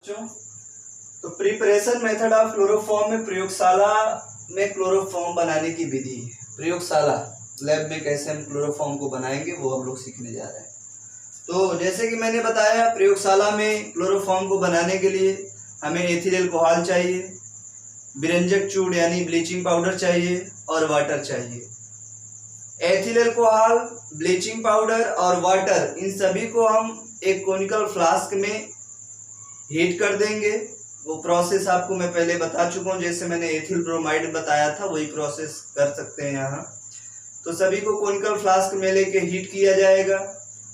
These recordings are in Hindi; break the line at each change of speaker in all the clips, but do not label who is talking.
बच्चों, तो प्रिपरेशन मेथड ऑफ क्लोरोफॉर्म में प्रयोगशाला में क्लोरोफॉर्म बनाने की विधि। प्रयोगशाला लैब में कैसे हम क्लोरोफॉर्म को बनाएंगे वो हम लोग सीखने जा रहे हैं। तो जैसे कि मैंने बताया, प्रयोगशाला में क्लोरोफॉर्म को बनाने के लिए हमें एथिल अल्कोहल चाहिए, विरंजक चूड़ यानी ब्लीचिंग पाउडर चाहिए और वाटर चाहिए। एथिल अल्कोहल, ब्लीचिंग पाउडर और वाटर, इन सभी को हम एक कोनिकल फ्लास्क में हीट कर देंगे। वो प्रोसेस आपको मैं पहले बता चुका हूँ, जैसे मैंने एथिल ब्रोमाइड बताया था वही प्रोसेस कर सकते हैं यहाँ। तो सभी को कोनिकल फ्लास्क में लेके हीट किया जाएगा।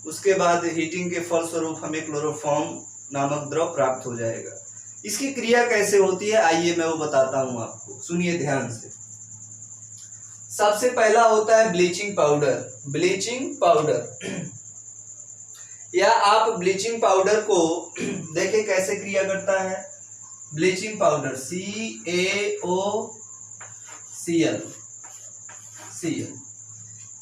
उसके बाद हीटिंग के फलस्वरूप हमें क्लोरोफॉर्म नामक द्रव प्राप्त हो जाएगा। इसकी क्रिया कैसे होती है आइए मैं वो बताता हूँ आपको, सुनिए ध्यान से। सबसे पहला होता है ब्लीचिंग पाउडर। ब्लीचिंग पाउडर या आप ब्लीचिंग पाउडर को देखें कैसे क्रिया करता है। ब्लीचिंग पाउडर CaOCl,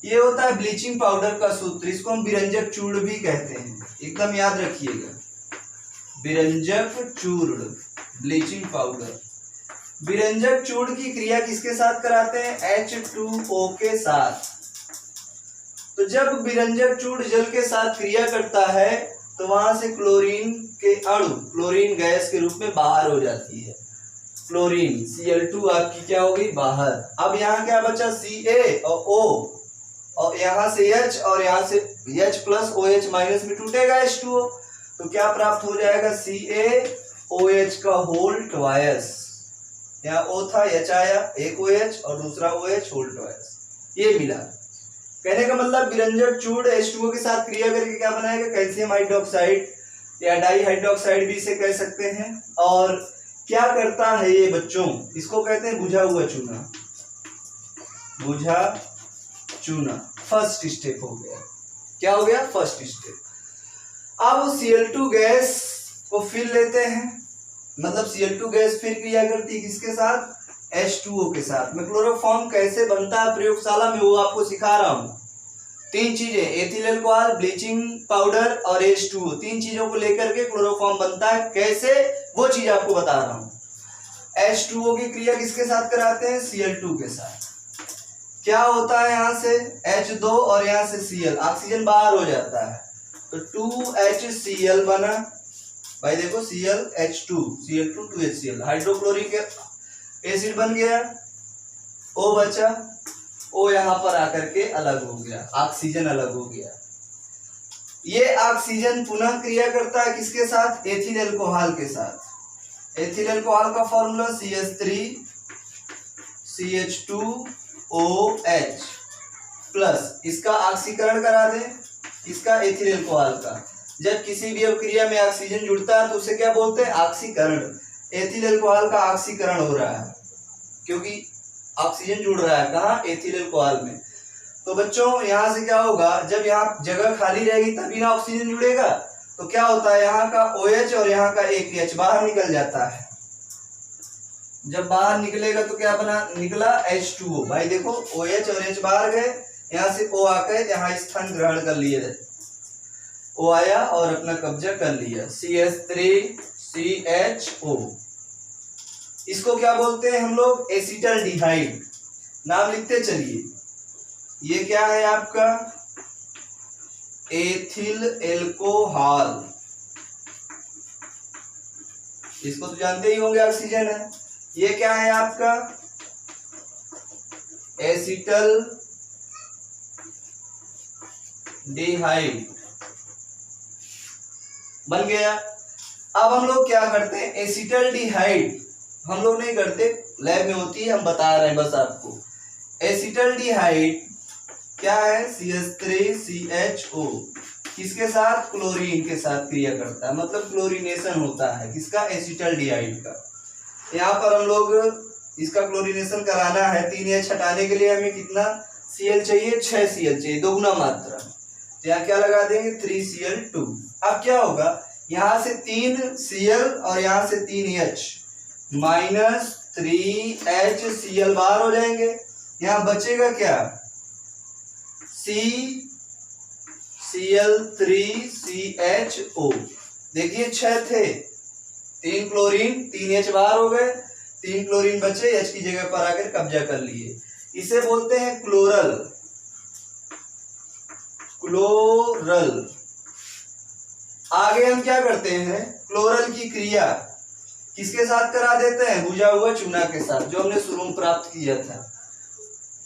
ये होता है ब्लीचिंग पाउडर का सूत्र। इसको हम विरंजक चूर्ण भी कहते हैं, एकदम याद रखिएगा। विरंजक चूर्ण, ब्लीचिंग पाउडर। विरंजक चूर्ण की क्रिया किसके साथ कराते हैं? H2O के साथ। तो जब विरंजक चूर्ण जल के साथ क्रिया करता है तो वहां से क्लोरीन के अणु क्लोरीन गैस के रूप में बाहर हो जाती है। क्लोरीन Cl2 आपकी क्या होगी? बाहर। अब यहाँ क्या बचा? Ca और O, और यहाँ से H और यहाँ से H प्लस OH माइनस में टूटेगा H2O, तो क्या प्राप्त हो जाएगा? CaOH का होल ट्वाइस। यहाँ O था, H आया, एक OH और दूसरा OH होल ट्वाइस, ये मिला। कहने का मतलब विरंजक चूर्ण H2O के साथ क्रिया करके क्या बनाएगा? कैल्शियम हाइड्रोक्साइड या डाई हाइड्रोक्साइड भी इसे कह सकते हैं। और क्या करता है ये बच्चों? इसको कहते हैं बुझा हुआ चूना। बुझा चूना फर्स्ट स्टेप हो गया। क्या हो गया? First step. अब वो Cl2 गैस को फिर लेते हैं, मतलब Cl2 गैस फिर क्रिया करती है किसके साथ? H2O के साथ। मैं क्लोरोफॉर्म कैसे बनता है प्रयोगशाला में वो आपको सिखा रहा हूँ। तीन चीजें, एथिल अल्कोहल, ब्लीचिंग पाउडर और H2O, तीन चीजों को लेकर के क्लोरोफॉर्म बनता है। कैसे वो चीज आपको बता रहा हूँ। H2O की क्रिया किसके साथ कराते हैं? Cl2 के साथ। क्या होता है? यहाँ से H2 और यहाँ से Cl, ऑक्सीजन बाहर हो जाता है तो 2HCl बना। भाई देखो ClH2, Cl2 2HCl, hydrochloric acid बन गया। O बचा, O यहाँ पर आकर के अलग हो गया, ऑक्सीजन अलग हो गया। ये ऑक्सीजन पुनः क्रिया करता है किसके साथ? एथिल अल्कोहल के साथ। एथिल अल्कोहल का फॉर्मूला CH3 CH2OH प्लस, इसका ऑक्सीकरण करा दे, इसका एथिल अल्कोहल का। जब किसी भी अभिक्रिया में ऑक्सीजन जुड़ता है तो उसे क्या बोलते हैं? ऑक्सीकरण। एथिल अल्कोहल का ऑक्सीकरण हो रहा है क्योंकि ऑक्सीजन जुड़ रहा है कहाँ? एथिल अल्कोहल में। तो बच्चों यहाँ से क्या होगा? जब यहाँ जगह खाली रहेगी तभी ना ऑक्सीजन जुड़ेगा। तो क्या होता है? यहाँ का OH और यहाँ का एक H बाहर निकल जाता है। जब बाहर निकलेगा तो क्या बना? निकला H2O। भाई देखो OH और H बाहर गए, यहाँ से O आकर यहाँ स्थान ग्रहण कर लिए। O आया और अपना कब्जा कर लिया, CH3CHO। इसको क्या बोलते हैं हम लोग? एसिटल्डिहाइड। नाम लिखते चलिए। ये क्या है आपका? Ethyl alcohol. इसको तो जानते ही होंगे, ऑक्सीजन है। ये क्या है आपका? एसिटल्डिहाइड बन गया। अब हम लोग क्या करते हैं? एसिटल्डिहाइड हम लोग नहीं करते, लैब में होती है, हम बता रहे हैं बस आपको। एसिटल्डिहाइड क्या है? CH3CHO किसके साथ? क्लोरीन के साथ क्रिया करता है, मतलब क्लोरीनेशन होता है किसका? एसिटल्डिहाइड का। यहाँ पर हम लोग इसका क्लोरीनेशन कराना है। 3H हटाने के लिए हमें कितना Cl चाहिए? 6Cl चाहिए, दोगुना मात्रा। तो यहाँ क्या लगा देंगे? 3Cl2। अब क्या होगा? यहाँ से 3Cl और यहाँ से 3H माइनस 3HCl बाहर हो जाएंगे। यहाँ बचेगा क्या? CCl3CHO। देखिए 6 थे, 3 क्लोरीन, 3 H बाहर हो गए, 3 क्लोरीन बचे, H की जगह पर आकर कब्जा कर लिए। इसे बोलते हैं क्लोरल। क्लोरल। आगे हम क्या करते हैं, क्लोरल की क्रिया किसके साथ करा देते हैं, भुजा हुआ चूना के साथ, जो हमने शुरू में प्राप्त किया था।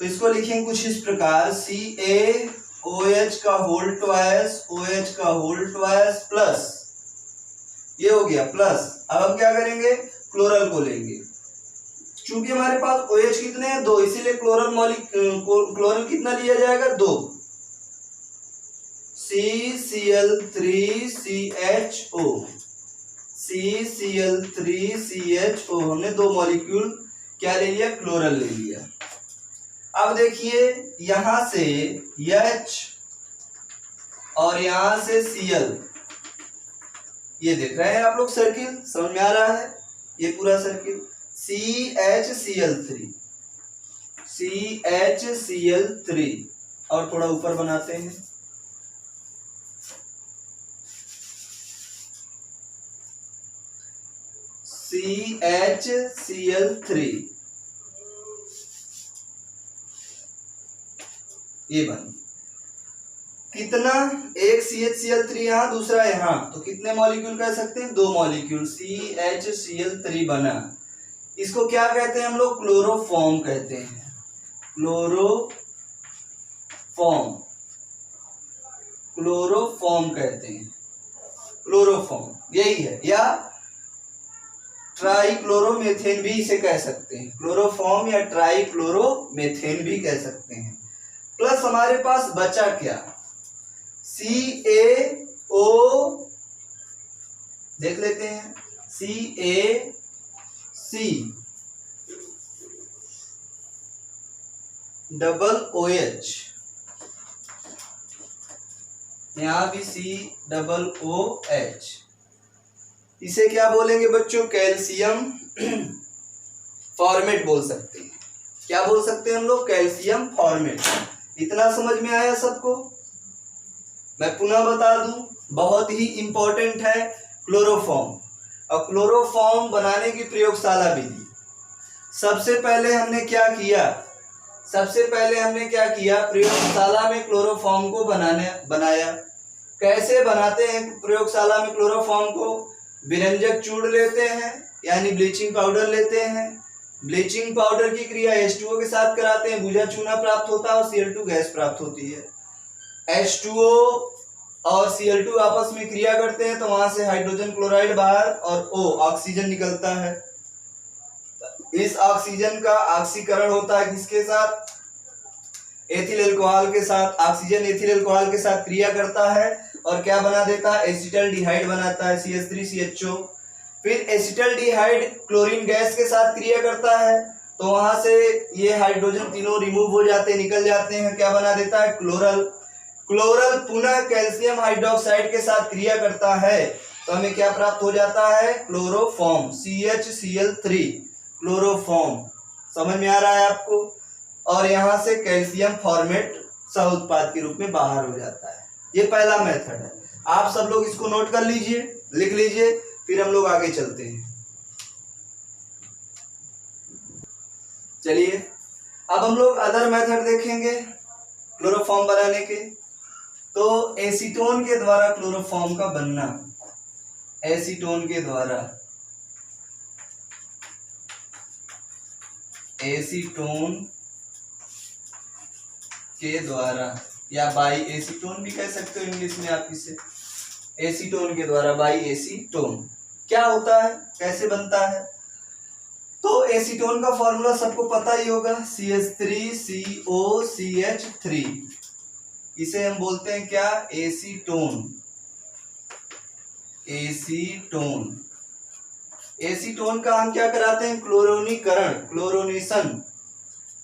तो इसको लिखेंगे कुछ इस प्रकार, CaOH का होल ट्वाइस, OH का होल ट्वाइस प्लस, ये हो गया प्लस। अब हम क्या करेंगे, क्लोरल को लेंगे। चूंकि हमारे पास OH कितने हैं, 2, इसीलिए क्लोरल कितना लिया जाएगा, 2। CCl3CHO, CCl3CHO, हमने 2 मॉलिक्यूल क्या ले लिया, क्लोरल ले लिया। अब देखिए यहां से H और यहां से Cl, ये देख रहे हैं आप लोग, सर्किल समझ में आ रहा है, ये पूरा सर्किल CHCl3, CHCl3, और थोड़ा ऊपर बनाते हैं, CHCl3, ये बन कितना, एक CHCl3 यहाँ, दूसरा यहाँ, तो कितने मॉलिक्यूल कह सकते हैं, 2 मॉलिक्यूल, CHCl3 बना। इसको क्या कहते हैं हम लोग, क्लोरोफॉर्म कहते हैं, क्लोरोफॉर्म, क्लोरोफॉर्म कहते हैं, क्लोरोफॉर्म यही है, या ट्राइक्लोरोमेथेन भी इसे कह सकते हैं, क्लोरोफॉर्म या ट्राइक्लोरोमेथेन भी कह सकते हैं। प्लस हमारे पास बचा क्या, CaO, देख लेते हैं, CaC डबल OH, यहां भी C डबल OH, इसे क्या बोलेंगे बच्चों, कैल्शियम फॉर्मेट बोल सकते हैं। क्या बोल सकते हैं हम लोग, कैल्शियम फॉर्मेट। इतना समझ में आया सबको? मैं पुनः बता दूं, बहुत ही इंपॉर्टेंट है क्लोरोफॉर्म। और क्लोरोफॉर्म बनाने की प्रयोगशाला विधि, सबसे पहले हमने क्या किया, प्रयोगशाला में क्लोरोफॉर्म को बनाया। कैसे बनाते हैं प्रयोगशाला में क्लोरोफॉर्म को, विरंजक चूर्ण लेते हैं, यानी ब्लीचिंग पाउडर लेते हैं, ब्लीचिंग पाउडर की क्रिया H2O के साथ कराते हैं, भुजा चूना प्राप्त होता है और Cl2 गैस प्राप्त होती है। H2O और Cl2 आपस में क्रिया करते हैं, तो वहां से हाइड्रोजन क्लोराइड बाहर और O ऑक्सीजन निकलता है। इस ऑक्सीजन का ऑक्सीकरण होता है किसके साथ, एथिल अल्कोहल के साथ। ऑक्सीजन एथिल अल्कोहल के साथ क्रिया करता है और क्या बना देता है, एसिटल्डिहाइड बनाता है, CH3CHO। फिर एसिटल्डिहाइड क्लोरीन गैस के साथ क्रिया करता है, तो वहां से ये हाइड्रोजन तीनों रिमूव हो जाते हैं, निकल जाते हैं, क्या बना देता है, क्लोरल। क्लोरल पुनः कैल्शियम हाइड्रोक्साइड के साथ क्रिया करता है, तो हमें क्या प्राप्त हो जाता है, क्लोरोफॉर्म, CHCl3, क्लोरोफॉर्म। समझ में आ रहा है आपको? और यहां से कैल्शियम फॉर्मेट सह उत्पाद के रूप में बाहर हो जाता है। ये पहला मेथड है, आप सब लोग इसको नोट कर लीजिए, लिख लीजिए, फिर हम लोग आगे चलते हैं। चलिए अब हम लोग अदर मेथड देखेंगे क्लोरोफॉर्म बनाने के। तो एसीटोन के द्वारा क्लोरोफॉर्म का बनना, एसीटोन के द्वारा, एसीटोन के द्वारा, या बाई एसीटोन भी कह सकते हो इंग्लिश में आप इसे, एसीटोन के द्वारा, बाई एसीटोन। क्या होता है, कैसे बनता है? तो एसीटोन का फॉर्मूला सबको पता ही होगा, CH3COCH3। इसे हम बोलते हैं क्या, एसीटोन। एसीटोन, एसीटोन का हम क्या कराते हैं, क्लोरोनीकरण, क्लोरोनेशन।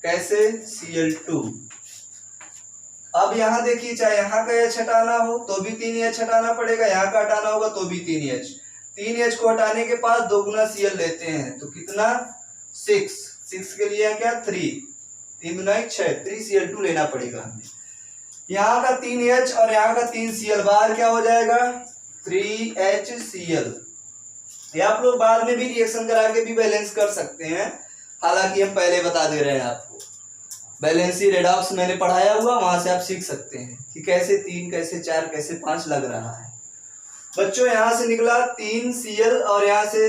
कैसे, Cl2। अब यहाँ देखिए, चाहे यहाँ का H हटाना हो तो भी 3H हटाना पड़ेगा, यहाँ का हटाना होगा तो भी 3H। 3H को हटाने के बाद 2 गुना Cl लेते हैं, तो कितना, 6 के लिए क्या, 3, 3 गुना 6, 3Cl2 लेना पड़ेगा हमें। यहाँ का 3H और यहाँ का 3Cl, बाहर क्या हो जाएगा, 3HCl। या आप लोग बाद में भी रिएक्शन करा के भी बैलेंस कर सकते हैं, हालांकि हम पहले बता दे रहे हैं आपको। बैलेंसी रेडॉक्स मैंने पढ़ाया हुआ, वहां से आप सीख सकते हैं कि कैसे 3, कैसे 4, कैसे 5 लग रहा है। बच्चों यहाँ से निकला 3Cl और यहाँ से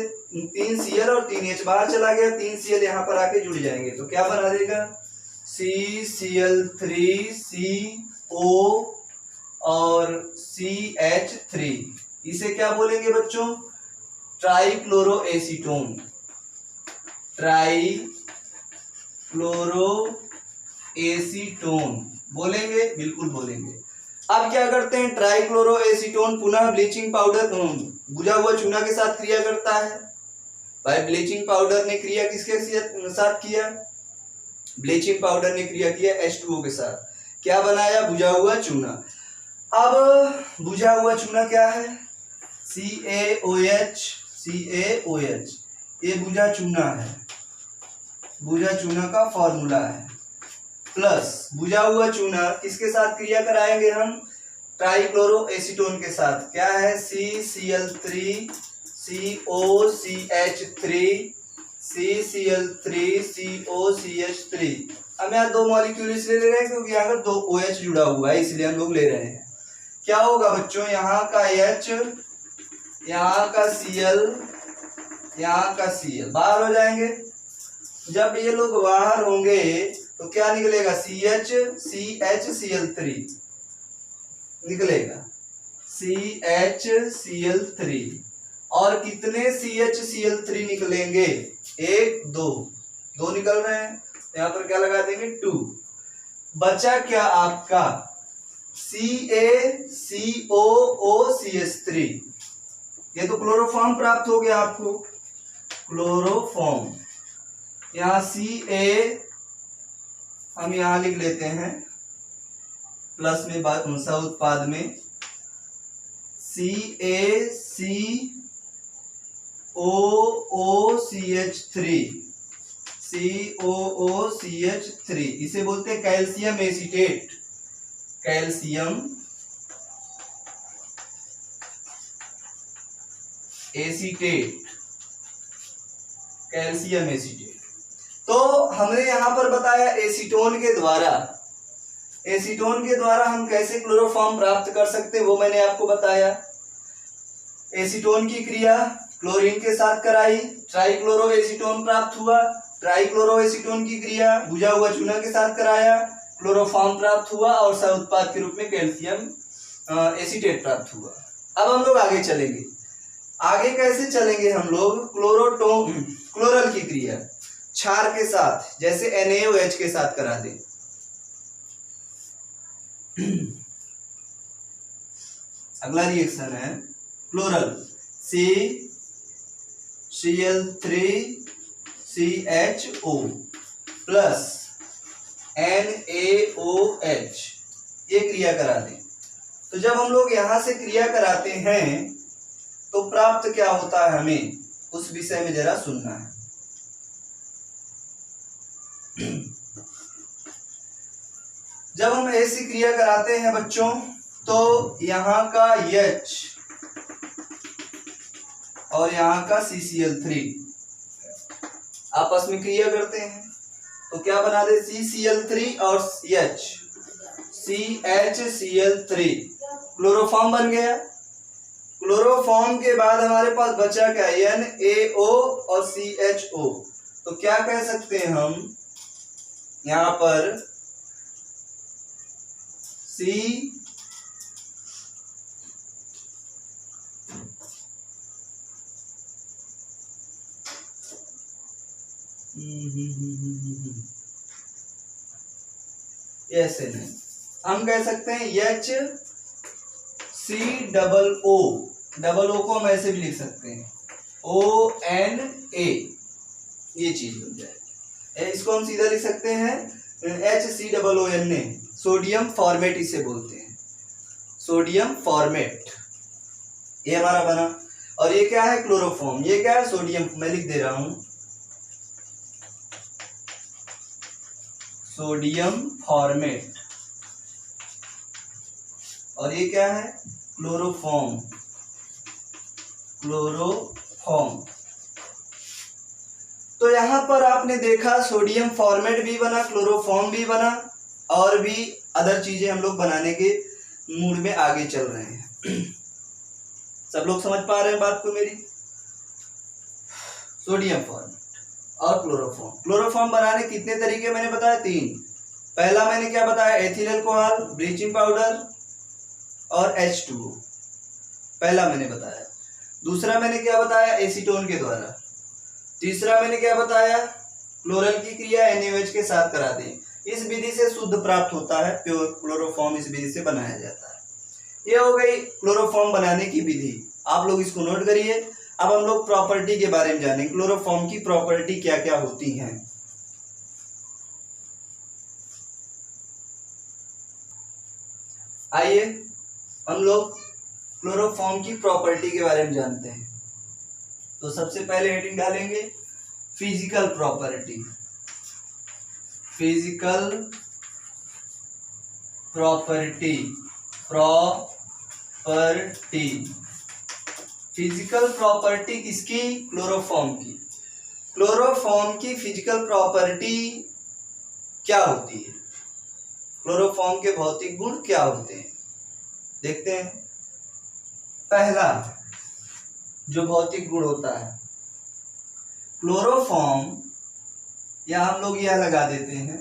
3Cl और 3H बाहर चला गया, 3Cl यहाँ पर आके जुड़ जाएंगे तो क्या बना देगा CCl3CO और CH3। इसे क्या बोलेंगे बच्चों? ट्राइक्लोरोएसीटोन। ट्राइक्लोरोएसीटोन बोलेंगे, बिल्कुल बोलेंगे। अब क्या करते हैं, ट्राइक्लोरोएसीटोन पुनः ब्लीचिंग पाउडर बुझा हुआ चूना के साथ क्रिया करता है। भाई ब्लीचिंग पाउडर ने क्रिया किसके साथ किया? ब्लीचिंग पाउडर ने क्रिया किया H2O के साथ। क्या बनाया? बुझा हुआ चूना। अब बुझा हुआ चूना क्या है? CaOH। CaOH ये बुझा चूना है, बुझा चूना का फॉर्मूला है। प्लस बुझा हुआ चूना किसके साथ क्रिया कराएंगे हम? ट्राइक्लोरोएसीटोन के साथ। क्या है? CCl3COCH3 CCl3COCH3। हम यहाँ 2 मॉलिक्यूल इसलिए ले रहे हैं क्योंकि यहाँ पर 2 OH जुड़ा हुआ है, इसलिए हम लोग ले रहे हैं। क्या होगा बच्चों? यहाँ का H, यहाँ का Cl, यहाँ का Cl बाहर हो जाएंगे। जब ये लोग बाहर होंगे तो क्या निकलेगा? CHCl3 निकलेगा, CHCl3। और कितने CHCl3 निकलेंगे? 1 2 2 निकल रहे हैं, यहाँ पर क्या लगा देंगे? 2। बचा क्या आपका? CaCOOCH3। ये तो क्लोरोफॉर्म प्राप्त हो गया आपको, क्लोरोफॉर्म। यहाँ Ca हम यहाँ लिख लेते हैं प्लस में सह उत्पाद में CaCOOCH3 COOCH3। इसे बोलते हैं calcium acetate. Calcium acetate, calcium acetate. तो हमने यहां पर बताया एसीटोन के द्वारा हम कैसे क्लोरोफॉर्म प्राप्त कर सकते हैं, वो मैंने आपको बताया। एसीटोन की क्रिया क्लोरीन के साथ कराई, ट्राइक्लोरोएसीटोन प्राप्त हुआ। ट्राइक्लोरोएसीटोन की क्रिया बुझा हुआ चूना के साथ कराया, क्लोरोफॉर्म प्राप्त हुआ और सह उत्पाद के रूप में कैल्शियम एसीटेट प्राप्त हुआ। अब हम लोग आगे चलेंगे। आगे कैसे चलेंगे हम लोग? क्लोरल की क्रिया क्षार के साथ, जैसे NaOH के साथ करा दे। अगला रिएक्शन है क्लोरल, CCl3CHO प्लस NaOH, ये क्रिया करा दे। तो जब हम लोग यहां से क्रिया कराते हैं तो प्राप्त क्या होता है हमें, उस विषय में जरा सुनना है। जब हम ऐसी क्रिया कराते हैं बच्चों तो यहाँ का H और यहाँ का CCl3 आपस में क्रिया करते हैं तो क्या बना दे? CCl3 और H, CHCl3, क्लोरोफॉर्म बन गया। क्लोरोफॉर्म के बाद हमारे पास बचा क्या? NaO और CHO। तो क्या कह सकते हैं हम यहाँ पर? ऐसे नहीं, हम कह सकते हैं HCOO, डबल ओ को हम ऐसे भी लिख सकते हैं ONA, ये चीज बन जाएगी। इसको हम सीधा लिख सकते हैं HCOONA, सोडियम फॉर्मेट इसे बोलते हैं, सोडियम फॉर्मेट। ये हमारा बना। और ये क्या है? क्लोरोफॉर्म। ये क्या है? सोडियम, मैं लिख दे रहा हूं सोडियम फॉर्मेट। और ये क्या है? Chloroform, chloroform. फॉर्म। तो यहां पर आपने देखा सोडियम फॉर्मेट भी बना, क्लोरोफॉर्म भी बना, और भी अदर चीजें हम लोग बनाने के मूड में आगे चल रहे हैं। सब लोग समझ पा रहे हैं बात को मेरी? सोडियम फॉर्मेट और क्लोरोफॉर्म। क्लोरोफॉर्म बनाने कितने तरीके मैंने बताया? 3। पहला मैंने क्या बताया? एथिल अल्कोहल, ब्लीचिंग पाउडर और H2O, पहला मैंने बताया। दूसरा मैंने क्या बताया? एसीटोन के द्वारा। तीसरा मैंने क्या बताया? क्लोरल की क्रिया NaOH के साथ कराते हैं। इस विधि से शुद्ध प्राप्त होता है, प्योर क्लोरोफॉर्म इस विधि से बनाया जाता है। ये हो गई क्लोरोफॉर्म बनाने की विधि, आप लोग इसको नोट करिए। अब हम लोग प्रॉपर्टी के बारे में जानेंगे, क्लोरोफॉर्म की प्रॉपर्टी क्या क्या होती हैं। आइए हम लोग क्लोरोफॉर्म की प्रॉपर्टी के बारे में जानते हैं। तो सबसे पहले हेडिंग डालेंगे physical property. Physical property, property, physical property किसकी? क्लोरोफॉर्म की। क्लोरोफॉर्म की फिजिकल प्रॉपर्टी क्या होती है? क्लोरोफॉर्म के भौतिक गुण क्या होते हैं, देखते हैं। पहला जो भौतिक गुण होता है क्लोरोफॉर्म, या हम लोग यह लगा देते हैं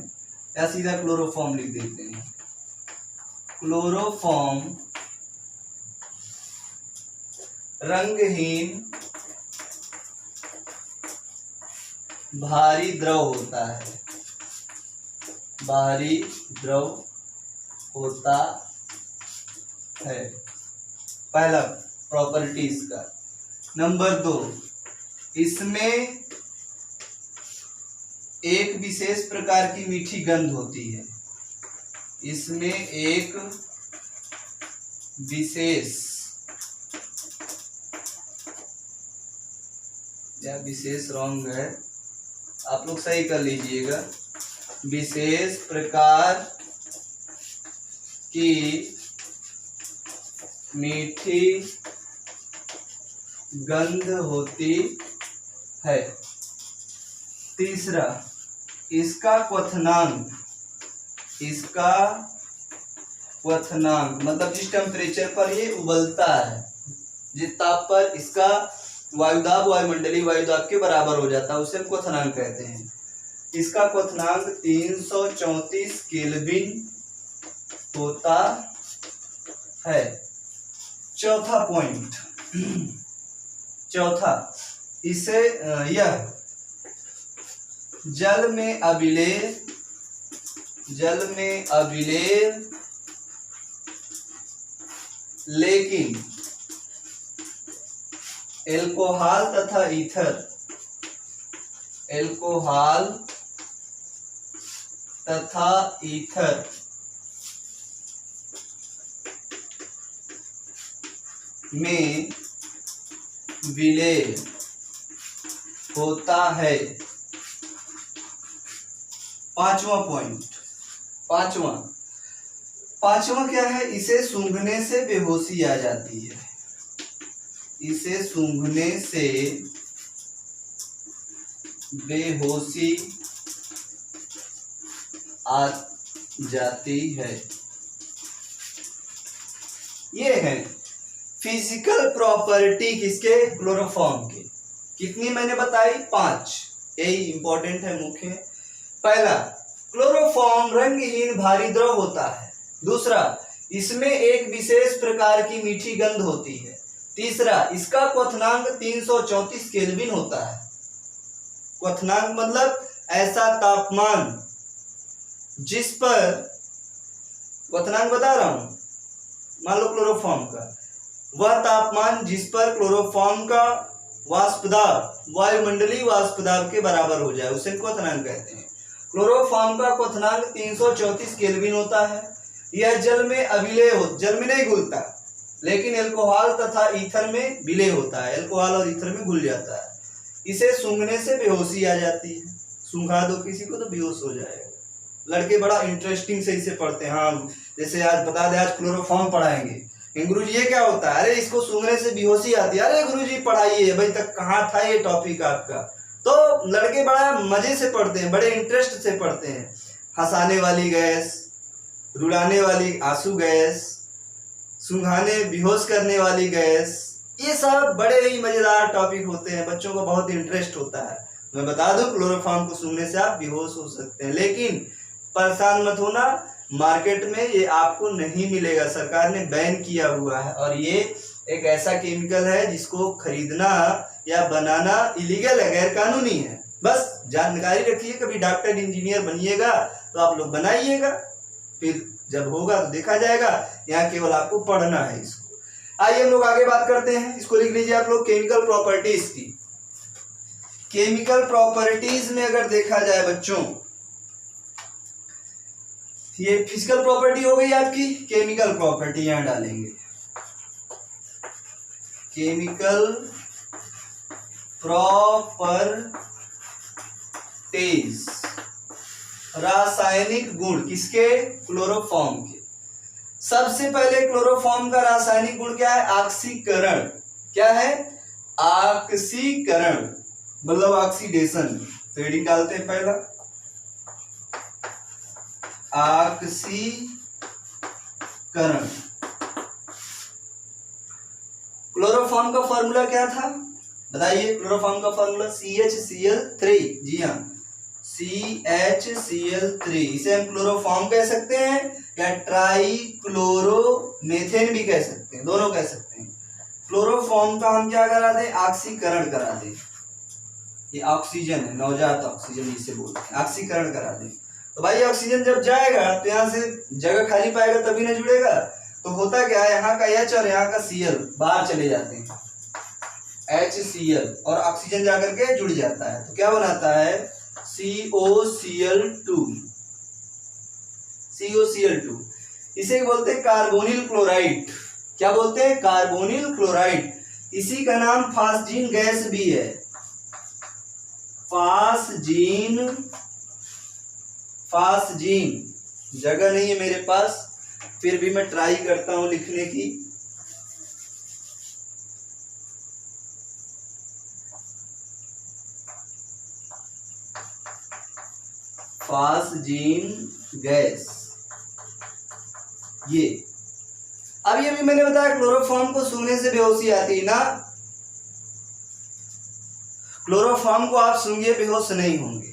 या सीधा क्लोरोफॉर्म लिख देते हैं। क्लोरोफॉर्म रंगहीन भारी द्रव होता है, भारी द्रव होता है, पहला प्रॉपर्टी इसका। नंबर 2, इसमें एक विशेष प्रकार की मीठी गंध होती है। इसमें एक विशेष, या विशेष रॉन्ग है, आप लोग सही कर लीजिएगा। विशेष प्रकार की मीठी गंध होती है। तीसरा, इसका क्वथनांक, इसका क्वथनांक मतलब जिस टेम्परेचर पर ये उबलता है, जिस ताप पर इसका वायुदाब वायुमंडलीय वायुदाब के बराबर हो जाता है, उसे हम क्वथनांक कहते हैं। इसका क्वथनांक 334 केल्विन होता है। चौथा पॉइंट, चौथा, इसे यह जल में अविलेय, जल में अविलेय लेकिन एल्कोहल तथा ईथर, एल्कोहल तथा ईथर में विलय होता है। पांचवा पॉइंट, पांचवा क्या है? इसे सूंघने से बेहोशी आ जाती है। इसे सूंघने से बेहोशी आ जाती है। ये है फिजिकल प्रॉपर्टी किसके? क्लोरोफॉर्म के। कितनी मैंने बताई? 5। यही इंपॉर्टेंट है, मुख्य है। पहला, क्लोरोफॉर्म रंगहीन भारी द्रव होता है। दूसरा, इसमें एक विशेष प्रकार की मीठी गंध होती है। तीसरा, इसका क्वथनांक 334 केल्विन होता है। क्वथनांक मतलब ऐसा तापमान जिस पर, क्वथनांक बता रहा हूं, मान लो क्लोरोफॉर्म का, वह तापमान जिस पर क्लोरोफॉर्म का वाष्पदाब वायुमंडलीय वाष्पदाब के बराबर हो जाए, उसे क्वथनांक कहते हैं। क्लोरोफॉर्म का क्वथनांक 334 केल्विन होता है। यह जल में अविलेय हो, जल में नहीं घुलता, लेकिन अल्कोहल तथा ईथर में विलय होता है, अल्कोहल और ईथर में घुल जाता है। इसे सूंघने से बेहोशी आ जाती है। सूंघा दो किसी को तो बेहोश हो जाएगा। लड़के बड़ा इंटरेस्टिंग से इसे पढ़ते हैं। हाँ, जैसे आज बता दें, आज क्लोरोफॉर्म पढ़ाएंगे, गुरुजी ये क्या होता है, अरे इसको सूंघने से बेहोशी आती है, अरे गुरुजी पढ़ाइए, अभी तक कहाँ था ये टॉपिक आपका। तो लड़के बड़ा मजे से पढ़ते हैं, बड़े इंटरेस्ट से पढ़ते हैं। हंसाने वाली गैस, रुलाने वाली आंसू गैस, सूंघाने बेहोश करने वाली गैस, ये सब बड़े ही मजेदार टॉपिक होते हैं, बच्चों को बहुत इंटरेस्ट होता है। मैं बता दूं क्लोरोफॉर्म को सूंघने से आप बेहोश हो सकते हैं, लेकिन परेशान मत होना, मार्केट में ये आपको नहीं मिलेगा, सरकार ने बैन किया हुआ है। और ये एक ऐसा केमिकल है जिसको खरीदना या बनाना इलीगल है, गैर कानूनी है। बस जानकारी रखिए, कभी डॉक्टर इंजीनियर बनिएगा तो आप लोग बनाइएगा, फिर जब होगा तो देखा जाएगा। यहाँ केवल आपको पढ़ना है इसको। आइए हम लोग आगे बात करते हैं, इसको लिख लीजिए आप लोग, केमिकल प्रॉपर्टीज की। केमिकल प्रॉपर्टीज में अगर देखा जाए बच्चों, ये फिजिकल प्रॉपर्टी हो गई आपकी, केमिकल प्रॉपर्टी यहां डालेंगे। केमिकल प्रॉपर्टीज, रासायनिक गुण किसके, क्लोरोफॉर्म के। सबसे पहले क्लोरोफॉर्म का रासायनिक गुण क्या है, ऑक्सीकरण। क्या है, ऑक्सीकरण मतलब ऑक्सीडेशन। तो हेडिंग डालते हैं पहला, ऑक्सीकरण। क्लोरोफॉर्म का फॉर्मूला क्या था बताइए, क्लोरोफॉर्म का फॉर्मूला CHCl3। जी हाँ, CHCl3, इसे हम क्लोरोफॉर्म कह सकते हैं या ट्राई क्लोरोमेथेन भी कह सकते हैं, दोनों कह सकते हैं। क्लोरोफॉर्म का हम क्या करा दें, ऑक्सीकरण करा दें। ये ऑक्सीजन है, नवजात ऑक्सीजन जिसे बोलते हैं, ऑक्सीकरण करा दें। तो भाई ऑक्सीजन जब जाएगा तो यहाँ से जगह खाली पाएगा तभी ना जुड़ेगा। तो होता क्या है, यहाँ का H और यहाँ का Cl बाहर चले जाते हैं, HCl, और ऑक्सीजन जाकर के जुड़ जाता है। तो क्या बनाता है, COCl2। COCl2 इसे बोलते हैं कार्बोनिल क्लोराइड। क्या बोलते हैं, कार्बोनिल क्लोराइड। इसी का नाम फास्जीन गैस भी है, फास्जीन। जगह नहीं है मेरे पास, फिर भी मैं ट्राई करता हूं लिखने की। फास्जीन गैस, ये अभी मैंने बताया क्लोरोफॉर्म को सूंघने से बेहोशी आती है ना। क्लोरोफॉर्म को आप सूंघिए, बेहोश नहीं होंगे,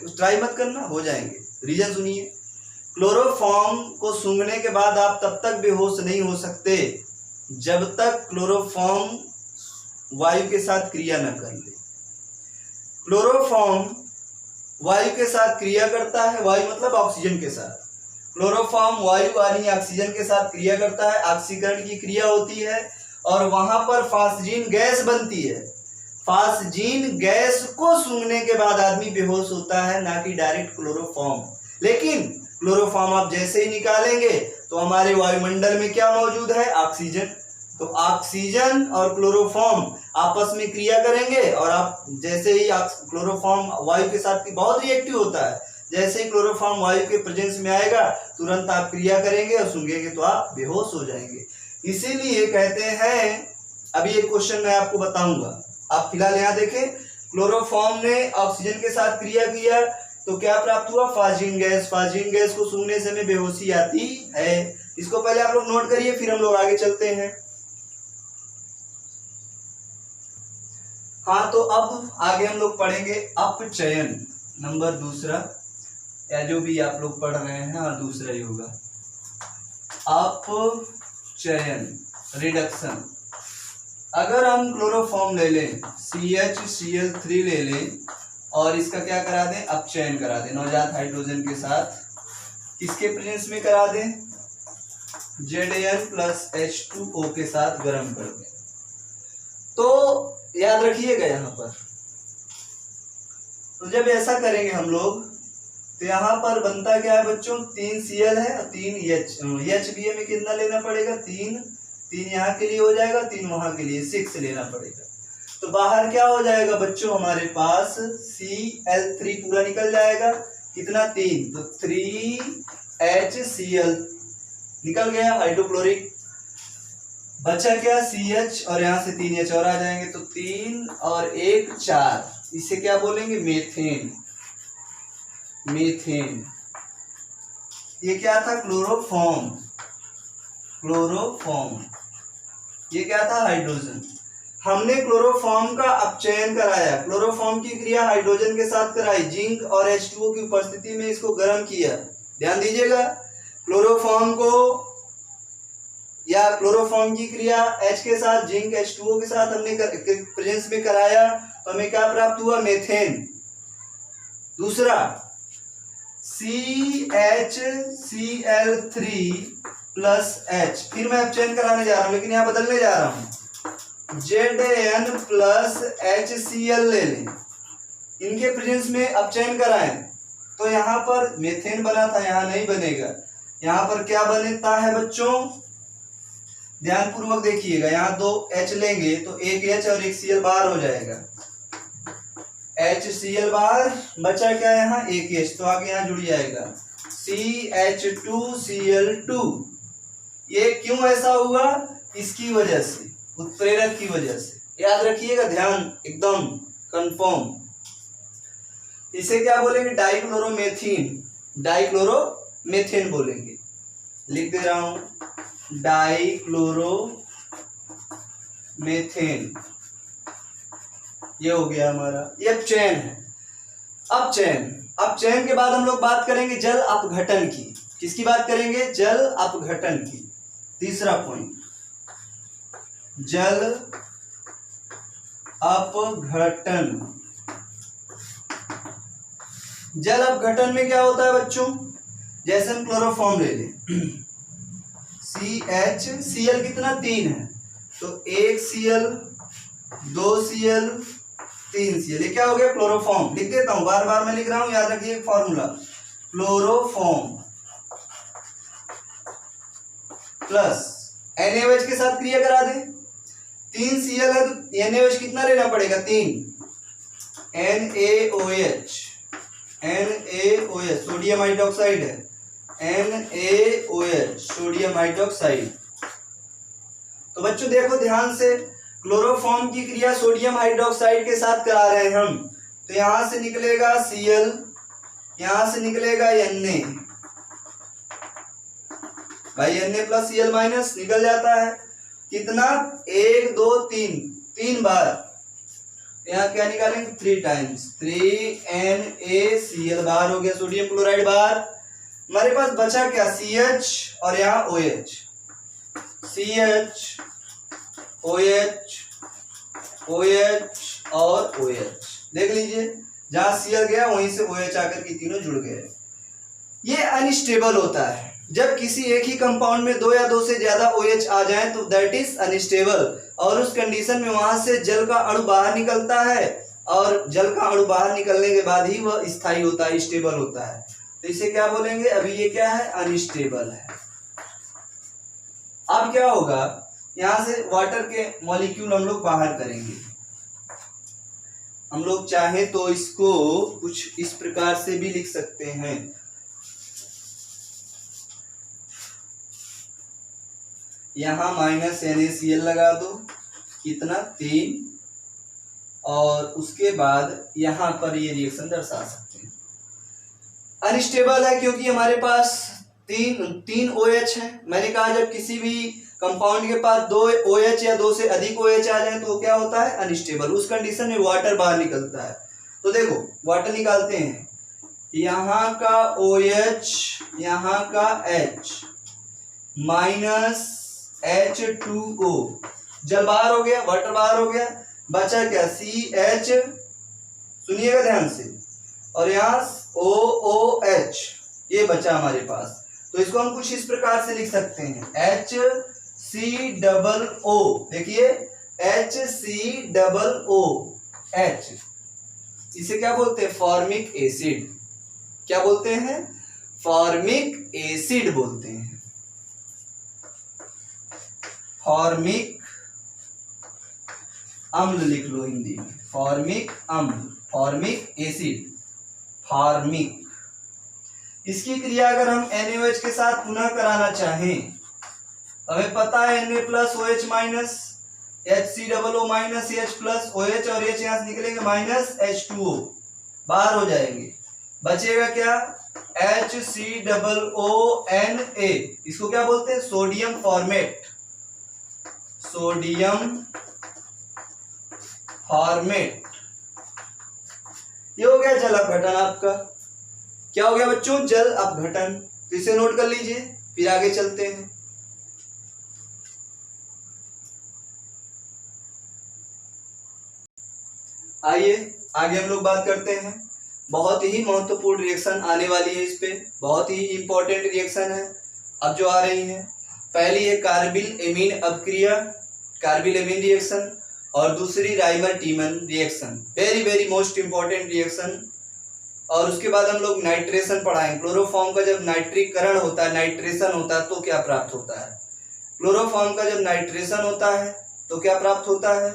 ट्राई मत करना, हो जाएंगे। रीजन सुनिए, क्लोरोफॉर्म को सूंघने के बाद आप तब तक बेहोश नहीं हो सकते जब तक क्लोरोफॉर्म वायु के साथ क्रिया न कर ले। क्लोरोफॉर्म वायु के साथ क्रिया करता है, वायु मतलब ऑक्सीजन के साथ। क्लोरोफॉर्म वायु यानी ऑक्सीजन के साथ क्रिया करता है, ऑक्सीकरण की क्रिया होती है और वहां पर फास्जीन गैस बनती है। फास्जीन गैस को सूंघने के बाद आदमी बेहोश होता है, ना कि डायरेक्ट क्लोरोफॉर्म। लेकिन क्लोरोफॉर्म आप जैसे ही निकालेंगे तो हमारे वायुमंडल में क्या मौजूद है, ऑक्सीजन। तो ऑक्सीजन और क्लोरोफॉर्म आपस में क्रिया करेंगे और आप जैसे ही क्लोरोफॉर्म वायु के साथ बहुत रिएक्टिव होता है, जैसे ही क्लोरोफॉर्म वायु के प्रेजेंस में आएगा तुरंत आप क्रिया करेंगे और सूंघेंगे तो आप बेहोश हो जाएंगे। इसीलिए कहते हैं, अभी एक क्वेश्चन मैं आपको बताऊंगा, आप फिलहाल यहाँ देखें, क्लोरोफॉर्म ने ऑक्सीजन के साथ क्रिया किया तो क्या प्राप्त हुआ, फास्जीन गैस। फास्जीन गैस को सूंघने से में बेहोशी आती है। इसको पहले आप लोग नोट करिए, फिर हम लोग आगे चलते हैं। हाँ, तो अब आगे हम लोग पढ़ेंगे अपचयन, नंबर दूसरा, या जो भी आप लोग पढ़ रहे हैं, हाँ दूसरा ही होगा, अपचयन, रिडक्शन। अगर हम क्लोरोफॉर्म ले लें, CHCl3 ले लें और इसका क्या करा दें, अपचयन करा दें नवजात हाइड्रोजन के साथ, किसके प्रेजेंस में करा दें, Zn+H2O के साथ गर्म कर दें। तो याद रखिएगा यहाँ पर, तो जब ऐसा करेंगे हम लोग तो यहाँ पर बनता क्या है बच्चों, 3 Cl है और 3 H भी में कितना लेना पड़ेगा, 3 यहाँ के लिए हो जाएगा, 3 वहां के लिए, 6 लेना पड़ेगा। तो बाहर क्या हो जाएगा बच्चों, हमारे पास Cl3 पूरा निकल जाएगा, कितना 3, तो 3HCl निकल गया, हाइड्रोक्लोरिक बचा क्या, CH और यहाँ से 3H और आ जाएंगे, तो 3 और 1 4, इसे क्या बोलेंगे, मेथेन। मेथेन ये क्या था, क्लोरोफॉर्म। क्लोरोफॉर्म ये क्या था, हाइड्रोजन। हमने क्लोरोफॉर्म का अपचयन कराया। क्लोरोफॉर्म की क्रिया हाइड्रोजन के साथ कराई, जिंक और H2O की उपस्थिति में इसको गर्म किया। ध्यान दीजिएगा, क्लोरोफॉर्म को या क्लोरोफॉर्म की क्रिया H के साथ, जिंक H2O के साथ हमने प्रेजेंस में कराया, तो हमें क्या प्राप्त हुआ, मेथेन। दूसरा CHCl3+H, फिर मैं अपचयन कराने जा रहा हूं, लेकिन यहां बदलने जा रहा हूं, Zn+HCl ले लें, इनके प्रेजेंस में अपचयन कराएं, तो यहां पर मेथेन बना था, यहां नहीं बनेगा। यहां पर क्या बनता है बच्चों, ध्यान पूर्वक देखिएगा, यहाँ 2 H लेंगे तो एक H और एक Cl बाहर हो जाएगा, HCl बाहर, बचा क्या यहाँ, एक H, तो आगे यहाँ जुड़ जाएगा CH2Cl2। ये क्यों ऐसा हुआ, इसकी वजह से, उत्प्रेरक की वजह से, याद रखिएगा, ध्यान एकदम कंफर्म। इसे क्या बोलेंगे, डाइक्लोरोमेथेन। डाइक्लोरोमेथेन बोलेंगे, लिख दे रहा हूं, डाइक्लोरोमेथेन। ये हो गया हमारा, ये अपचयन है। अपचयन के बाद हम लोग बात करेंगे जल अपघटन की। किसकी बात करेंगे, जल अपघटन की। तीसरा पॉइंट, जल अपघटन। जल अपघटन में क्या होता है बच्चों, जैसे हम क्लोरोफॉर्म ले लें, CL कितना, 3 है, तो 1 Cl 2 Cl 3 Cl, ये क्या हो गया, क्लोरोफॉर्म। लिख देता हूं, बार बार मैं लिख रहा हूं, याद रखिए फॉर्मूला, क्लोरोफॉर्म प्लस NaOH के साथ क्रिया करा दे, 3 Cl है तो NaOH कितना लेना पड़ेगा, 3 NaOH सोडियम हाइड्रोक्साइड है, NaOH सोडियम हाइड्रोक्साइड। तो बच्चों देखो ध्यान से, क्लोरोफॉर्म की क्रिया सोडियम हाइड्रोक्साइड के साथ करा रहे हैं हम, तो यहां से निकलेगा Cl, यहां से निकलेगा Na, भाई Na प्लस Cl माइनस निकल जाता है, कितना, 1 2 3 बार, यहाँ क्या निकालेंगे, 3 टाइम्स, 3NaCl बाहर हो गया, सोडियम क्लोराइड बाहर। हमारे पास बचा क्या, CH और यहाँ OH, CH OH और OH। देख लीजिए, जहां Cl गया वहीं से OH आकर के तीनों जुड़ गए। ये अनस्टेबल होता है, जब किसी एक ही कंपाउंड में 2 या 2 से ज्यादा OH आ जाए तो दैट इज अनस्टेबल, और उस कंडीशन में वहां से जल का अणु बाहर निकलता है, और जल का अणु बाहर निकलने के बाद ही वह स्थायी होता है, स्टेबल होता है। तो इसे क्या बोलेंगे, अभी ये क्या है, अनस्टेबल है। अब क्या होगा, यहां से वाटर के मॉलिक्यूल हम लोग बाहर करेंगे। हम लोग चाहे तो इसको कुछ इस प्रकार से भी लिख सकते हैं, यहां -NaCl लगा दो, कितना, 3, और उसके बाद यहां पर ये रिएक्शन दर्शा सकते हैं। अनस्टेबल है क्योंकि हमारे पास तीन OH है। मैंने कहा जब किसी भी कंपाउंड के पास 2 OH या 2 से अधिक OH आ जाए तो क्या होता है, अनस्टेबल। उस कंडीशन में वाटर बाहर निकलता है। तो देखो वाटर निकालते हैं, यहाँ का OH, यहाँ का H माइनस H2O, जल बाहर हो गया, वाटर बाहर हो गया, बचा क्या, CH, सुनिएगा ध्यान से, और यहाँ OOH, ये बचा हमारे पास। तो इसको हम कुछ इस प्रकार से लिख सकते हैं, HCOO, देखिए HCOOH, इसे क्या बोलते हैं, फॉर्मिक एसिड। क्या बोलते हैं, फॉर्मिक एसिड बोलते हैं, फॉर्मिक अम्ल लिख लो हिंदी में, फॉर्मिक अम्ल, फॉर्मिक एसिड, फॉर्मिक। इसकी क्रिया अगर हम NaOH के साथ पुनः कराना चाहें हमें पता है Na plus OH minus HCOO minus H plus OH और H यहां से निकलेंगे माइनस H2O, बाहर हो जाएंगे, बचेगा क्या HCOONA, इसको क्या बोलते हैं सोडियम फॉर्मेट, सोडियम फॉर्मेट। ये हो गया जल अपघटन आपका। क्या हो गया बच्चों जल अपघटन, तो इसे नोट कर लीजिए, फिर आगे चलते हैं। आइए आगे हम लोग बात करते हैं, बहुत ही महत्वपूर्ण रिएक्शन आने वाली है, इस पे बहुत ही इंपॉर्टेंट रिएक्शन है अब जो आ रही है। पहली है कार्बिल एमीन अपक्रिया, कार्बिल एमीन रिएक्शन, और दूसरी Reimer Tiemann reaction, very very most important reaction. और उसके बाद हम लोग नाइट्रेशन पढ़ाएंगे, क्लोरोफॉर्म का जब नाइट्रीकरण होता है, नाइट्रेशन होता है तो क्या प्राप्त होता है, क्लोरोफॉर्म का जब नाइट्रेशन होता है तो क्या प्राप्त होता है,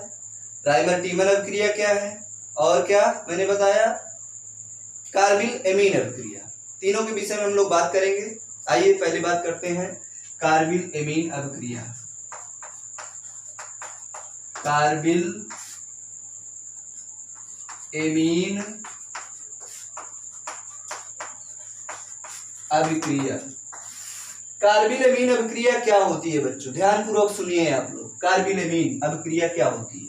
राइमर टीमन अपक्रिया क्या है, और क्या मैंने बताया कार्बिल एमीन अपक्रिया, तीनों के विषय में हम लोग बात करेंगे। आइए पहले बात करते हैं कार्बिल एमीन अपक्रिया। कार्बिल एमीन अभिक्रिया, कार्बिल एमीन अभिक्रिया क्या होती है बच्चों, ध्यान पूर्वक सुनिए आप लोग, कार्बिल एमीन अभिक्रिया क्या होती है।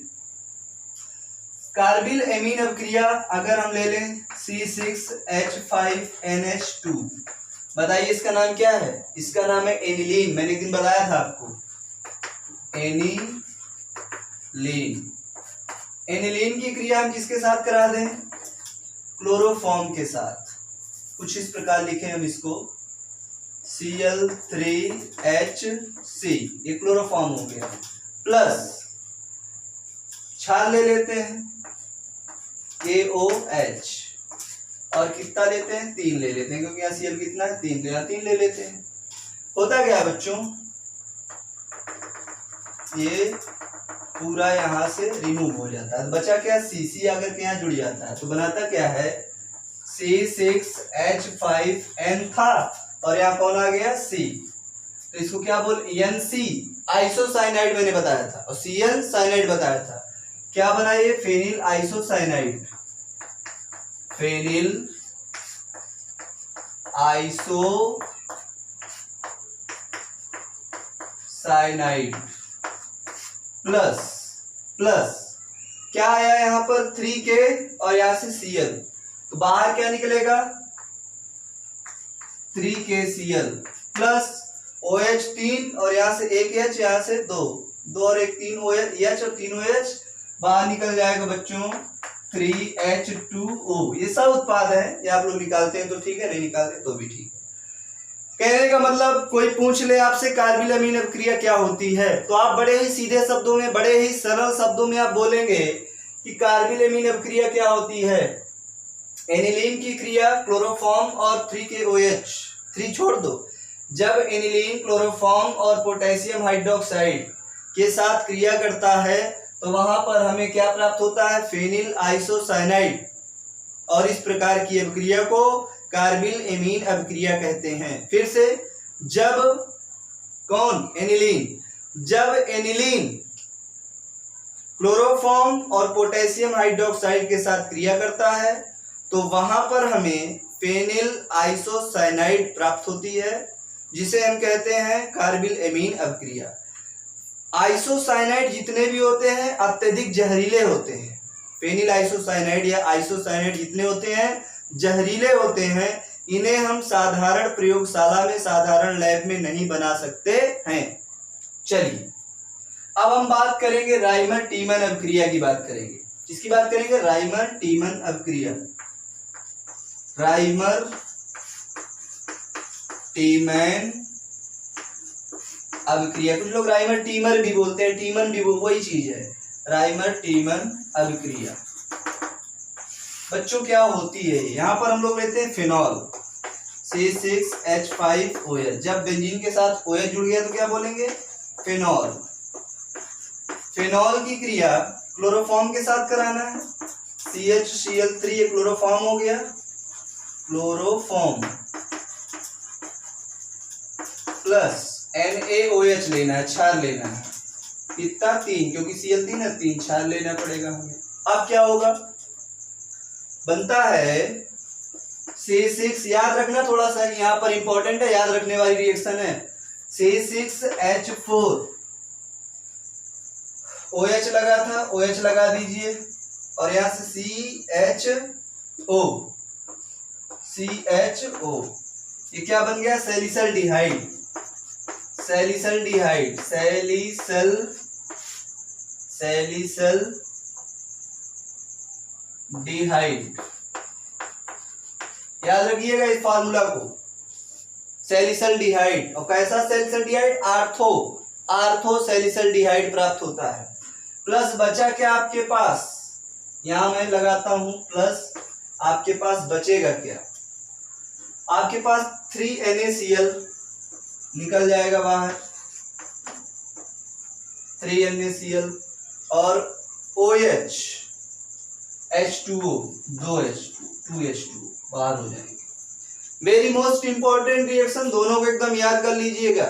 कार्बिल एमीन अभिक्रिया अगर हम ले लें C6H5NH2, बताइए इसका नाम क्या है, इसका नाम है एनिलीन, मैंने एक दिन बताया था आपको एनिलीन। एनिलीन की क्रिया हम किसके साथ करा दें, क्लोरोफॉर्म के साथ, कुछ इस प्रकार लिखें हम इसको Cl3HC, ये क्लोरोफॉर्म हो गया, प्लस क्षार ले लेते हैं KOH, और कितना लेते हैं 3 ले लेते हैं, क्योंकि यहाँ Cl कितना है 3 ले लेते हैं। होता क्या है बच्चों, ये पूरा यहाँ से रिमूव हो जाता है, बचा क्या CC आकर के यहाँ जुड़ जाता है, तो बनाता क्या है C6H5N था, और यहाँ कौन आ गया C, तो इसको क्या बोल NC आइसोसाइनाइड मैंने बताया था, और Cl साइनाइड बताया था, क्या बना ये phenyl isocyanide, phenyl isocyanide plus plus क्या आया यहाँ पर 3K और यहाँ से Cl, तो बाहर क्या निकलेगा 3KCl प्लस OH 3 और यहाँ से 1H, यहाँ से 2 और 1 3 OH और 3 OH, बाहर निकल जाएगा बच्चों 3H2O। ये सब उत्पाद है, ये आप लोग निकालते हैं तो ठीक है, नहीं निकालते तो भी ठीक है। कहने का मतलब कोई पूछ ले आपसे कार्बिल एमीन अपक्रिया क्या होती है, तो आप बड़े ही सीधे शब्दों में, बड़े ही सरल शब्दों में आप बोलेंगे कि कार्बिल एमीन अपक्रिया क्या होती है, एनिलीन की क्रिया क्लोरोफॉर्म और 3KOH, 3 छोड़ दो, जब एनिलीन क्लोरोफॉर्म और पोटेशियम हाइड्रोक्साइड के साथ क्रिया करता है तो वहां पर हमें क्या प्राप्त होता है, फेनिल आइसोसाइनाइड, और इस प्रकार की अपक्रिया को कार्बिल एमीन अपक्रिया कहते हैं। फिर से, जब कौन एनिलीन, जब एनिलीन क्लोरोफॉर्म और पोटेशियम हाइड्रोक्साइड के साथ क्रिया करता है तो वहां पर हमें फेनिल आइसोसाइनाइड प्राप्त होती है, जिसे हम कहते हैं कार्बिल एमीन अपक्रिया। आइसोसाइनाइड जितने भी होते हैं अत्यधिक जहरीले होते हैं, फेनिल आइसोसाइनाइड या आइसोसाइनाइड जितने होते हैं जहरीले होते हैं, इन्हें हम साधारण प्रयोगशाला में, साधारण लैब में नहीं बना सकते हैं। चलिए अब हम बात करेंगे राइमर टीमन अपक्रिया की बात करेंगे, किसकी बात करेंगे, राइमर टीमन अपक्रिया, राइमर टीमन अभिक्रिया, कुछ लोग राइमर टीमर भी बोलते हैं, टीमन भी वही चीज है, राइमर टीमन अभिक्रिया। बच्चों क्या होती है, यहाँ पर हम लोग लेते हैं फिनॉल C6H5OH, जब बेंजीन के साथ OH जुड़ गया तो क्या बोलेंगे, फिनॉल। फिनॉल की क्रिया क्लोरोफॉर्म के साथ कराना है, CHCl3 ये क्लोरोफॉर्म हो गया, क्लोरोफॉर्म प्लस NaOH लेना है, क्षार लेना है। कितना? 3, क्योंकि Cl3 है, 3 क्षार लेना पड़ेगा हमें। अब क्या होगा? बनता है C6, याद रखना थोड़ा सा, यहाँ पर इंपॉर्टेंट है, याद रखने वाली रिएक्शन है। C6H4 OH लगा था, OH लगा दीजिए, और यहां से CHO, ये क्या बन गया? सैलिसल्डिहाइड, सैलिसल्डिहाइड, सैलिसल्डिहाइड। याद रखिएगा इस फार्मूला को, सैलिसल्डिहाइड। और कैसा सैलिसल्डिहाइड? आर्थो सैलिसल्डिहाइड प्राप्त होता है। प्लस बचा क्या आपके पास? यहां मैं लगाता हूं प्लस, आपके पास बचेगा क्या? आपके पास 3NaCl निकल जाएगा बाहर, 3NaCl, और OH H2O, 2H2 बाहर हो जाएंगे। वेरी मोस्ट इंपॉर्टेंट रिएक्शन, दोनों को एकदम याद कर लीजिएगा,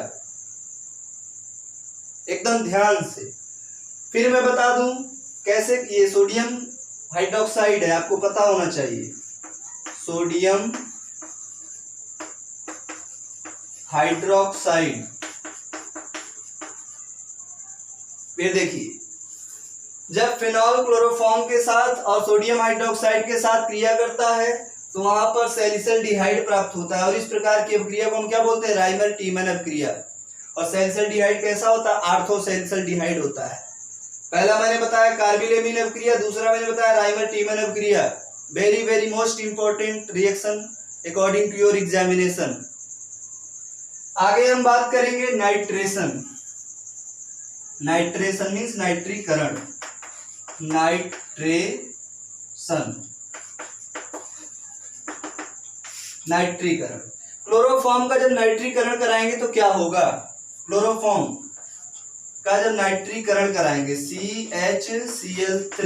एकदम ध्यान से। फिर मैं बता दूं कैसे। ये सोडियम हाइड्रोक्साइड है, आपको पता होना चाहिए, सोडियम हाइड्रोक्साइड। फिर देखिए, जब फिनॉल क्लोरोफॉर्म के साथ और सोडियम हाइड्रोक्साइड के साथ क्रिया करता है तो वहां पर सैलिसल्डिहाइड प्राप्त होता है, और इस प्रकार की अभिक्रिया को हम क्या बोलते हैं? राइमर टीमन अभिक्रिया। और सैलिसल्डिहाइड कैसा होता है? आर्थो सैलिसल्डिहाइड होता है। पहला मैंने बताया कार्बिलेमिन अभिक्रिया, दूसरा मैंने बताया राइमर टीमन अभिक्रिया। Very very most important reaction according to your examination. आगे हम बात करेंगे नाइट्रेशन। नाइट्रेशन मीन्स नाइट्रीकरण, नाइट्रीकरण। क्लोरोफॉर्म का जब नाइट्रीकरण कराएंगे तो क्या होगा? क्लोरोफॉर्म का जब नाइट्रीकरण कराएंगे CHCl3,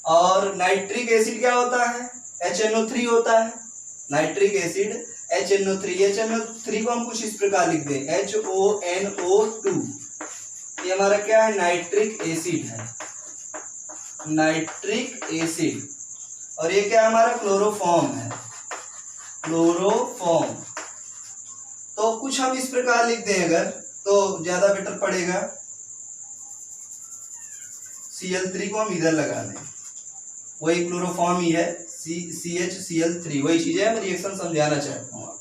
और नाइट्रिक एसिड क्या होता है? HNO3 होता है। नाइट्रिक एसिड HNO3 को हम कुछ इस प्रकार लिख दें, HONO2। ये हमारा क्या है? नाइट्रिक एसिड है, नाइट्रिक एसिड। और ये क्या हमारा? क्लोरोफॉर्म है, क्लोरोफॉर्म। तो कुछ हम इस प्रकार लिख दें अगर, तो ज्यादा बेटर पड़ेगा। Cl3 को हम इधर लगा दें, वही क्लोरोफॉर्म ही है, CHCl3, वही चीज है, मैं रिएक्शन समझाना चाहता हूँ आपको।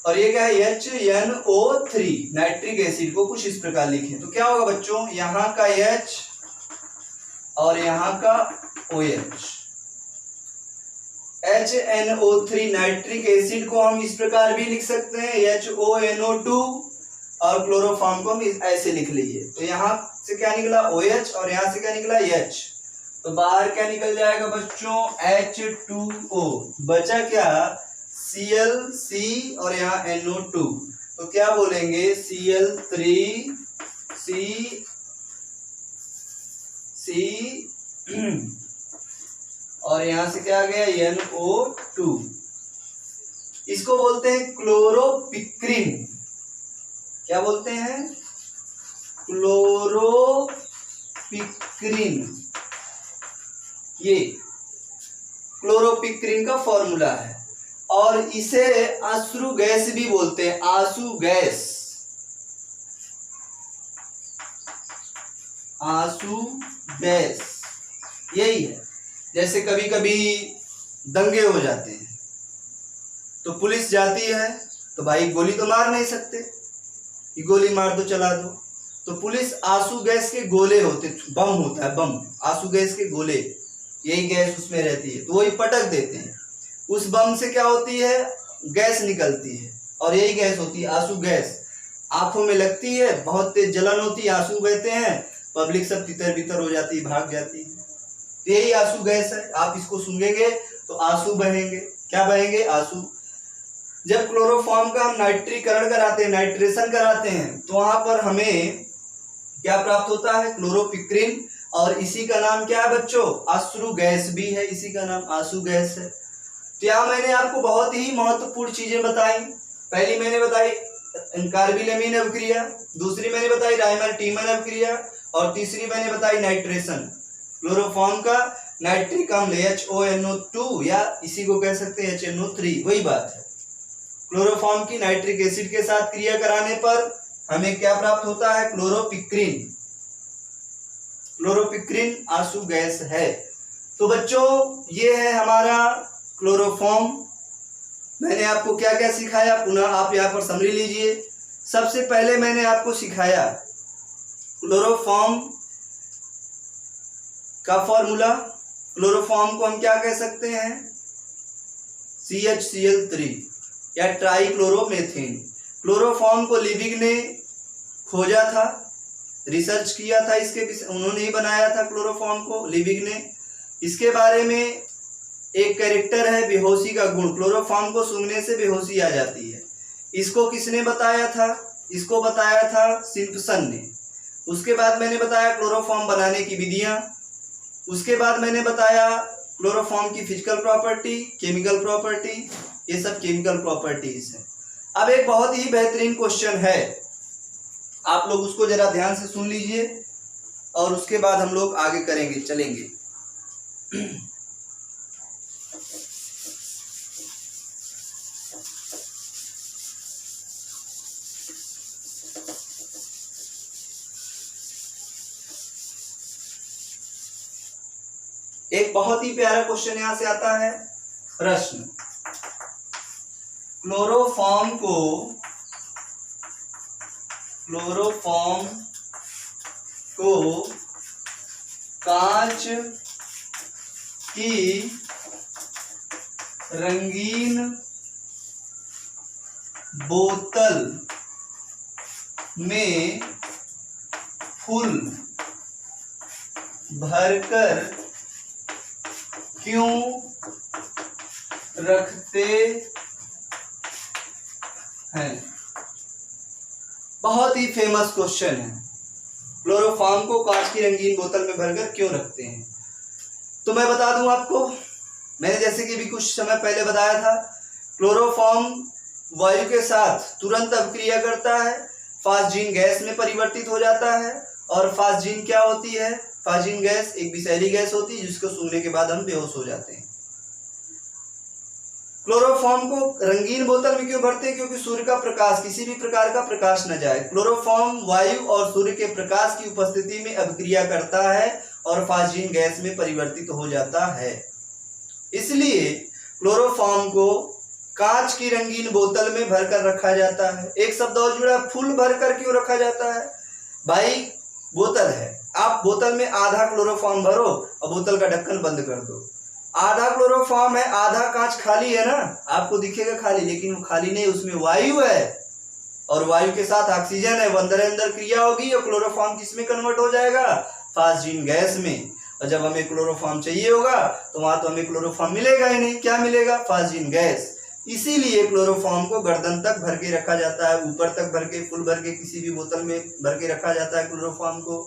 और ये क्या है? HNO3, नाइट्रिक एसिड को कुछ इस प्रकार लिखें तो क्या होगा बच्चों? यहाँ का H और यहाँ का OH। HNO3 नाइट्रिक एसिड को हम इस प्रकार भी लिख सकते हैं, HONO2, और क्लोरोफॉर्म को हम ऐसे लिख लीजिए। तो यहाँ से क्या निकला? OH, और यहाँ से क्या निकला? H। तो बाहर क्या निकल जाएगा बच्चों? H2O। बचा क्या? ClC और यहाँ NO2। तो क्या बोलेंगे? Cl3 C और यहां से क्या आ गया? NO2। इसको बोलते हैं क्लोरोपिक्रिन। क्या बोलते हैं? क्लोरोपिक्रिन। ये क्लोरोपिक्रिन का फॉर्मूला है, और इसे अश्रु गैस भी बोलते हैं, आंसू गैस, आंसू गैस यही है। जैसे कभी कभी दंगे हो जाते हैं तो पुलिस जाती है, तो भाई गोली तो मार नहीं सकते, ये गोली मार दो, चला दो, तो पुलिस आंसू गैस के गोले होते, बम होता है, बम, आंसू गैस के गोले, यही गैस उसमें रहती है, तो वही पटक देते हैं। उस बम से क्या होती है? गैस निकलती है, और यही गैस होती है आंसू गैस। आंखों में लगती है, बहुत तेज जलन होती है, आंसू बहते हैं, पब्लिक सब तितर बितर हो जाती है, भाग जाती है। तो यही आंसू गैस है। आप इसको सूंघेंगे तो आंसू बहेंगे। क्या बहेंगे? आंसू। जब क्लोरोफॉर्म का हम नाइट्रीकरण कराते हैं, नाइट्रेशन कराते हैं, तो वहां पर हमें क्या प्राप्त होता है? क्लोरोपिक्रिन। और इसी का नाम क्या है बच्चों? अश्रु गैस भी है, इसी का नाम आंसू गैस है। तो यहाँ मैंने आपको बहुत ही महत्वपूर्ण चीजें बताई। पहली मैंने बताई कार्बिलेमिन अभिक्रिया, दूसरी मैंने बताई राइमर-टीमन अभिक्रिया, और तीसरी मैंने बताई नाइट्रेशन। क्लोरोफॉर्म का नाइट्रिक अम्ल HONO2 या इसी को कह सकते हैं HNO3, वही बात है। क्लोरोफॉर्म की नाइट्रिक एसिड के साथ क्रिया कराने पर हमें क्या प्राप्त होता है? क्लोरोपिक्रिन। क्लोरोपिक्रिन आंसू गैस है। तो बच्चों ये है हमारा क्लोरोफॉर्म। मैंने आपको क्या क्या सिखाया, पुनः आप यहाँ पर समरी लीजिए। सबसे पहले मैंने आपको सिखाया क्लोरोफॉर्म का फॉर्मूला। क्लोरोफॉर्म को हम क्या कह सकते हैं? CHCl3 या ट्राइक्लोरोमेथेन। क्लोरोफॉर्म को लिविंग ने खोजा था, रिसर्च किया था इसके, उन्होंने ही बनाया था क्लोरोफॉर्म को, लिविंग ने। इसके बारे में एक कैरेक्टर है बेहोशी का गुण, क्लोरोफॉर्म को सूंघने से बेहोशी आ जाती है। इसको किसने बताया था? इसको बताया था सिम्पसन ने। उसके बाद मैंने बताया क्लोरोफॉर्म बनाने की विधियां। उसके बाद मैंने बताया क्लोरोफॉर्म की फिजिकल प्रॉपर्टी, केमिकल प्रॉपर्टी, ये सब केमिकल प्रॉपर्टीज हैं। अब एक बहुत ही बेहतरीन क्वेश्चन है, आप लोग उसको जरा ध्यान से सुन लीजिए और उसके बाद हम लोग आगे करेंगे, चलेंगे। एक बहुत ही प्यारा क्वेश्चन यहां से आता है। प्रश्न, क्लोरोफॉर्म को कांच की रंगीन बोतल में फुल भरकर क्यों रखते हैं? बहुत ही फेमस क्वेश्चन है। क्लोरोफॉर्म को कांच की रंगीन बोतल में भरकर क्यों रखते हैं? तो मैं बता दूं आपको, मैंने जैसे कि भी कुछ समय पहले बताया था, क्लोरोफॉर्म वायु के साथ तुरंत अभिक्रिया करता है, फास्जीन गैस में परिवर्तित हो जाता है। और फास्जीन क्या होती है? फास्जीन गैस एक विषैली गैस होती है जिसको सूंघने के बाद हम बेहोश हो जाते हैं। क्लोरोफॉर्म को रंगीन बोतल में क्यों भरते हैं? क्योंकि सूर्य का प्रकाश, किसी भी प्रकार का प्रकाश न जाए। क्लोरोफॉर्म वायु और सूर्य के प्रकाश की उपस्थिति में अभिक्रिया करता है और फास्जीन गैस में परिवर्तित हो जाता है। इसलिए क्लोरोफॉर्म को कांच की रंगीन बोतल में भरकर रखा जाता है। एक शब्द और जुड़ा, फुल भरकर क्यों रखा जाता है? भाई बोतल है, आप बोतल में आधा क्लोरोफॉर्म भरो और बोतल का ढक्कन बंद कर दो। आधा क्लोरोफॉर्म है, आधा कांच खाली है ना, आपको दिखेगा खाली, लेकिन वो खाली नहीं, उसमें वायु है और वायु के साथ ऑक्सीजन है। वो अंदर अंदर क्रिया होगी और क्लोरोफॉर्म किस में कन्वर्ट हो जाएगा? फास्जीन गैस में। और जब हमें क्लोरोफॉर्म चाहिए होगा तो वहां तो हमें क्लोरोफॉर्म मिलेगा ही नहीं, क्या मिलेगा? Phosgene gas. इसीलिए क्लोरोफॉर्म को गर्दन तक भर के रखा जाता है, ऊपर तक भर के, फुल भर के, किसी भी बोतल में भर के रखा जाता है क्लोरोफॉर्म को।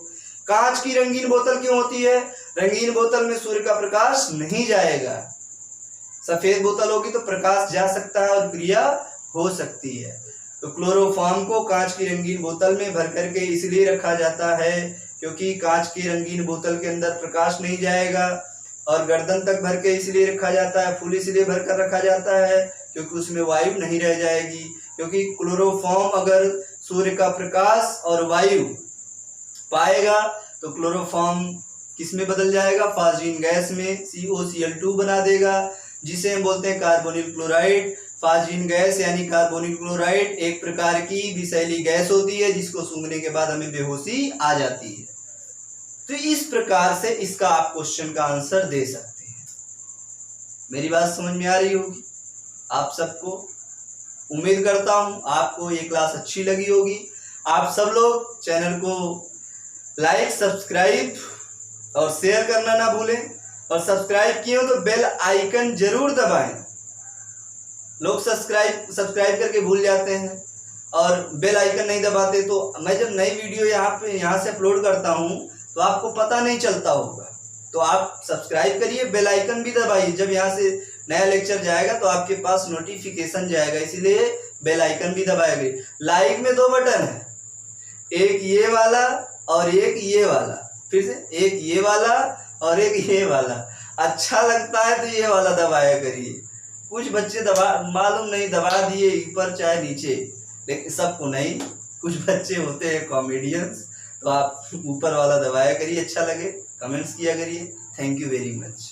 कांच की रंगीन बोतल क्यों होती है? रंगीन बोतल में सूर्य का प्रकाश नहीं जाएगा। सफेद बोतल होगी तो प्रकाश जा सकता है और क्रिया हो सकती है। तो क्लोरोफॉर्म को कांच की रंगीन बोतल में भर करके इसलिए रखा जाता है क्योंकि कांच की रंगीन बोतल के अंदर प्रकाश नहीं जाएगा। और गर्दन तक भर के इसलिए रखा जाता है, फुल इसलिए भरकर रखा जाता है क्योंकि उसमें वायु नहीं रह जाएगी। क्योंकि क्लोरोफॉर्म अगर सूर्य का प्रकाश और वायु पाएगा तो क्लोरोफॉर्म किस में बदल जाएगा? फास्जीन गैस में, COCl2 बना देगा, जिसे हम बोलते हैं कार्बोनिल क्लोराइड। फास्जीन गैस यानी कार्बोनिल क्लोराइड एक प्रकार की विषैली गैस होती है जिसको सूंघने के बाद हमें बेहोशी आ जाती है। तो इस प्रकार से इसका आप क्वेश्चन का आंसर दे सकते हैं। मेरी बात समझ में आ रही होगी आप सबको। उम्मीद करता हूं आपको ये क्लास अच्छी लगी होगी। आप सब लोग चैनल को लाइक, सब्सक्राइब और शेयर करना ना भूलें। और सब्सक्राइब किए हो तो बेल आइकन जरूर दबाएं। लोग सब्सक्राइब करके भूल जाते हैं और बेल आइकन नहीं दबाते। तो मैं जब नई वीडियो यहाँ से अपलोड करता हूँ तो आपको पता नहीं चलता होगा। तो आप सब्सक्राइब करिए, बेल आइकन भी दबाइए। जब यहाँ से नया लेक्चर जाएगा तो आपके पास नोटिफिकेशन जाएगा। इसीलिए बेल आइकन भी दबाया करिए। लाइक में 2 बटन है, एक ये वाला और एक ये वाला, फिर से एक ये वाला और एक ये वाला। अच्छा लगता है तो ये वाला दबाया करिए। कुछ बच्चे दबा मालूम नहीं दबा दिए ऊपर चाहे नीचे, लेकिन सबको नहीं, कुछ बच्चे होते हैं कॉमेडियंस, तो आप ऊपर वाला दबाया करिए। अच्छा लगे कमेंट्स किया करिए। Thank you very much.